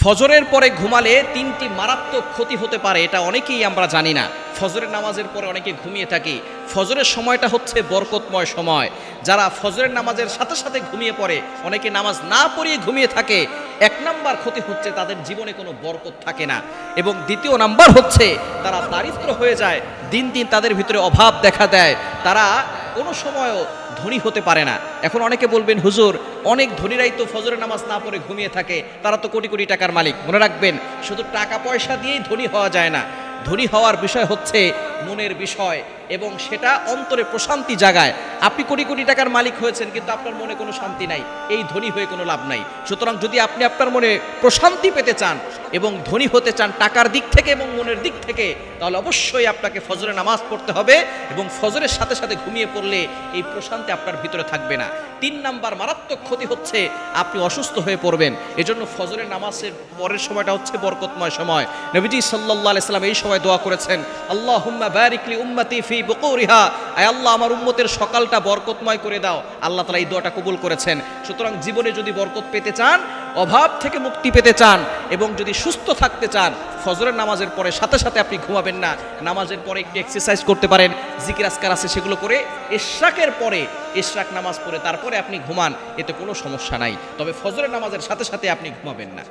ফজরের পরে ঘুমালে তিনটি মারাত্মক ক্ষতি হতে পারে, এটা অনেকেই আমরা জানি না। ফজরের নামাজের পরে অনেকে ঘুমিয়ে থাকি। ফজরের সময়টা হচ্ছে বরকতময় সময়। যারা ফজরের নামাজের সাথে সাথে ঘুমিয়ে পড়ে, অনেকে নামাজ না পড়িয়ে ঘুমিয়ে থাকে, এক নাম্বার ক্ষতি হচ্ছে তাদের জীবনে কোনো বরকত থাকে না। এবং দ্বিতীয় নাম্বার হচ্ছে তারা দারিদ্র হয়ে যায়, দিন দিন তাদের ভিতরে অভাব দেখা দেয়, তারা কোনো সময়ও ধনী হতে পারে না। এখন অনেকে বলবেন, হুজুর অনেক ধনীরাই তো ফজরের নামাজ না পড়ে ঘুমিয়ে থাকে, তারা তো কোটি কোটি টাকার মালিক। মনে রাখবেন, শুধু টাকা পয়সা দিয়েই ধনী হওয়া যায় না। ধনী হওয়ার বিষয় হচ্ছে মনের বিষয়, এবং সেটা অন্তরে প্রশান্তি জাগায়। আপনি কোটি কোটি টাকার মালিক হয়েছেন, কিন্তু আপনার মনে কোনো শান্তি নাই, এই ধনী হয়ে কোনো লাভ নাই। সুতরাং যদি আপনি আপনার মনে প্রশান্তি পেতে চান এবং ধনী হতে চান টাকার দিক থেকে এবং মনের দিক থেকে, তাহলে অবশ্যই আপনাকে ফজরের নামাজ পড়তে হবে, এবং ফজরের সাথে সাথে ঘুমিয়ে পড়লে এই প্রশান্তি আপনার ভিতরে থাকবে না। 3 নাম্বার মারাত্মক ক্ষতি হচ্ছে আপনি অসুস্থ হয়ে পড়বেন। এজন্য ফজরের নামাজের পরের সময়টা হচ্ছে বরকতময় সময়। নবীজি সাল্লাল্লাহু আলাইহি সাল্লাম এই সময় দোয়া করেছেন, আল্লাহুম্মা বারিক লি উম্মতি ফি বুকুরিহা, আয় আল্লাহ আমার উম্মতের সকালটা বরকতময় করে দাও। আল্লাহ তাআলা এই দোয়াটা কবুল করেছেন। সুতরাং জীবনে যদি বরকত পেতে চান, অভাব থেকে মুক্তি পেতে চান, এবং যদি সুস্থ থাকতে চান, ফজরের নামাজের পরে সাথে সাথে আপনি ঘুমাবেন না। নামাজের পরে একটু এক্সারসাইজ করতে পারেন, জিকির আজকার আছে সেগুলো করে, ইশরাকের পরে ইশরাক নামাজ পড়ে তারপরে আপনি ঘুমান, এতে কোনো সমস্যা নাই। তবে ফজরের নামাজের সাথে সাথে আপনি ঘুমাবেন না।